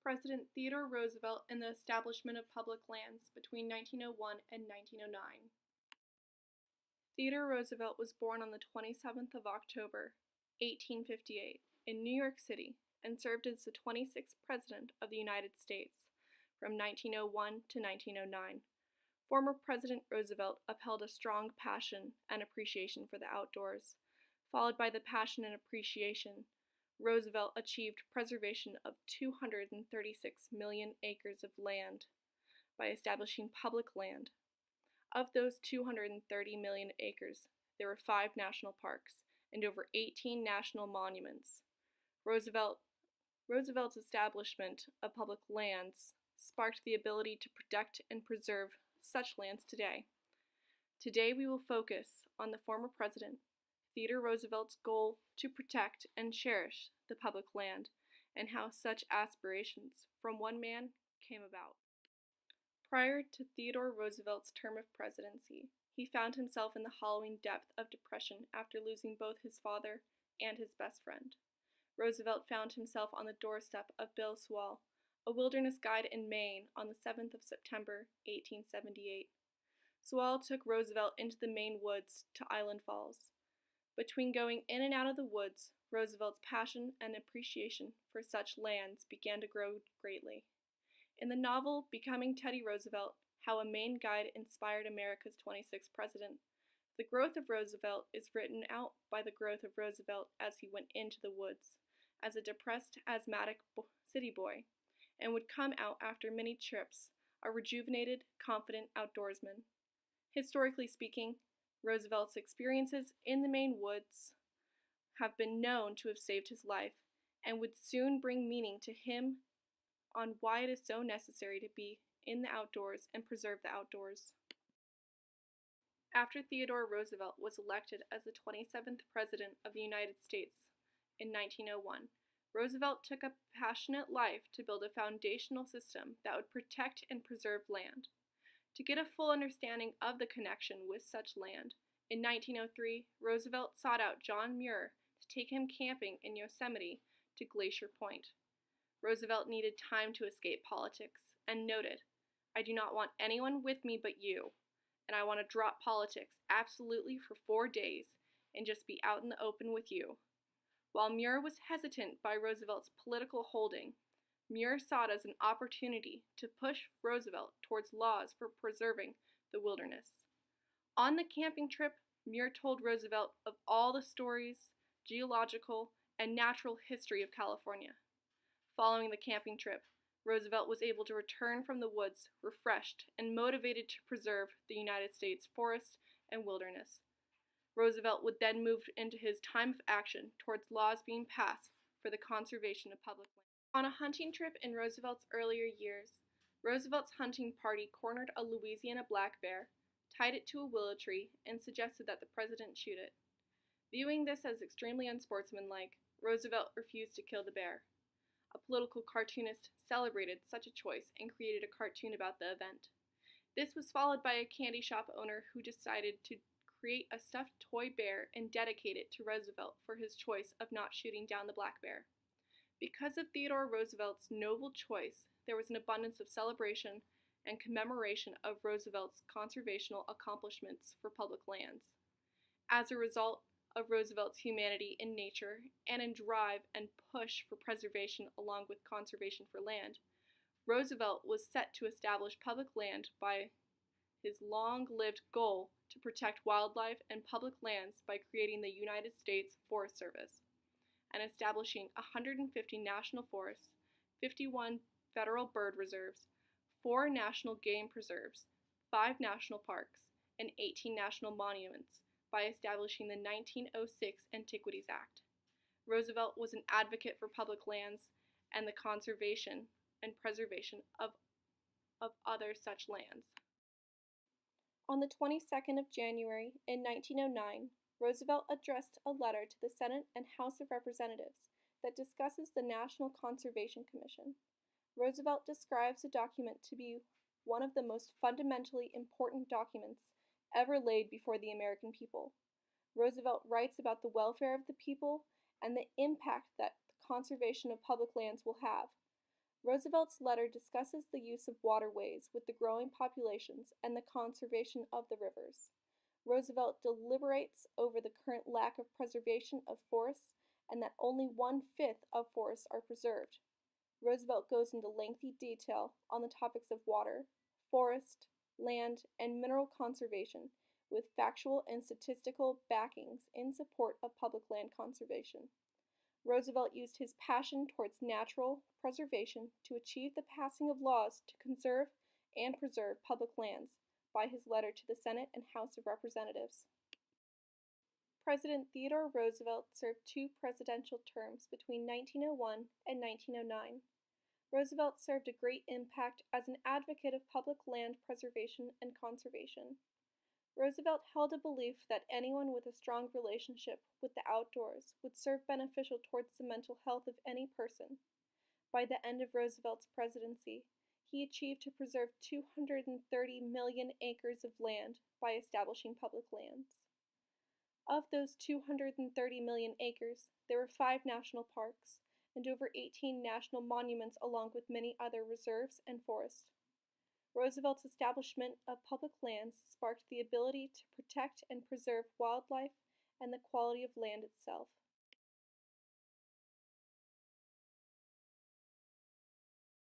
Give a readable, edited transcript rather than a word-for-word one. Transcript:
President Theodore Roosevelt and the establishment of public lands between 1901 and 1909. Theodore Roosevelt was born on the 27th of October, 1858, in New York City and served as the 26th President of the United States from 1901 to 1909. Former President Roosevelt upheld a strong passion and appreciation for the outdoors. Followed by the passion and appreciation, Roosevelt achieved preservation of 236 million acres of land by establishing public land. Of those 230 million acres, there were 5 national parks and over 18 national monuments. Roosevelt's establishment of public lands sparked the ability to protect and preserve such lands today. Today we will focus on the former president, Theodore Roosevelt's goal to protect and cherish the public land and how such aspirations from one man came about. Prior to Theodore Roosevelt's term of presidency, he found himself in the hollowing depth of depression after losing both his father and his best friend. Roosevelt found himself on the doorstep of Bill Sewall, a wilderness guide in Maine, on the 7th of September, 1878. Sewall took Roosevelt into the Maine woods to Island Falls. Between going in and out of the woods, Roosevelt's passion and appreciation for such lands began to grow greatly. In the novel Becoming Teddy Roosevelt, How a Maine Guide Inspired America's 26th President, the growth of Roosevelt is written out by the growth of Roosevelt as he went into the woods, as a depressed, asthmatic city boy, and would come out after many trips, a rejuvenated, confident outdoorsman. Historically speaking, Roosevelt's experiences in the Maine woods have been known to have saved his life and would soon bring meaning to him on why it is so necessary to be in the outdoors and preserve the outdoors. After Theodore Roosevelt was elected as the 27th President of the United States in 1901, Roosevelt took a passionate life to build a foundational system that would protect and preserve land. To get a full understanding of the connection with such land, in 1903, Roosevelt sought out John Muir to take him camping in Yosemite to Glacier Point. Roosevelt needed time to escape politics and noted, "I do not want anyone with me but you, and I want to drop politics absolutely for 4 days and just be out in the open with you." While Muir was hesitant by Roosevelt's political holding, Muir saw it as an opportunity to push Roosevelt towards laws for preserving the wilderness. On the camping trip, Muir told Roosevelt of all the stories, geological, and natural history of California. Following the camping trip, Roosevelt was able to return from the woods refreshed and motivated to preserve the United States forest and wilderness. Roosevelt would then move into his time of action towards laws being passed for the conservation of public land. On a hunting trip in Roosevelt's earlier years, Roosevelt's hunting party cornered a Louisiana black bear, tied it to a willow tree, and suggested that the president shoot it. Viewing this as extremely unsportsmanlike, Roosevelt refused to kill the bear. A political cartoonist celebrated such a choice and created a cartoon about the event. This was followed by a candy shop owner who decided to create a stuffed toy bear and dedicate it to Roosevelt for his choice of not shooting down the black bear. Because of Theodore Roosevelt's noble choice, there was an abundance of celebration and commemoration of Roosevelt's conservational accomplishments for public lands. As a result of Roosevelt's humanity in nature and in drive and push for preservation along with conservation for land, Roosevelt was set to establish public land by his long-lived goal to protect wildlife and public lands by creating the United States Forest Service and establishing 150 national forests, 51 federal bird reserves, 4 national game preserves, 5 national parks, and 18 national monuments by establishing the 1906 Antiquities Act. Roosevelt was an advocate for public lands and the conservation and preservation of other such lands. On the 22nd of January in 1909, Roosevelt addressed a letter to the Senate and House of Representatives that discusses the National Conservation Commission. Roosevelt describes the document to be one of the most fundamentally important documents ever laid before the American people. Roosevelt writes about the welfare of the people and the impact that the conservation of public lands will have. Roosevelt's letter discusses the use of waterways with the growing populations and the conservation of the rivers. Roosevelt deliberates over the current lack of preservation of forests and that only 1/5 of forests are preserved. Roosevelt goes into lengthy detail on the topics of water, forest, land, and mineral conservation, with factual and statistical backings in support of public land conservation. Roosevelt used his passion towards natural preservation to achieve the passing of laws to conserve and preserve public lands by his letter to the Senate and House of Representatives. President Theodore Roosevelt served 2 presidential terms between 1901 and 1909. Roosevelt served a great impact as an advocate of public land preservation and conservation. Roosevelt held a belief that anyone with a strong relationship with the outdoors would serve beneficial towards the mental health of any person. By the end of Roosevelt's presidency, he achieved to preserve 230 million acres of land by establishing public lands. Of those 230 million acres, there were 5 national parks and over 18 national monuments along with many other reserves and forests. Roosevelt's establishment of public lands sparked the ability to protect and preserve wildlife and the quality of land itself.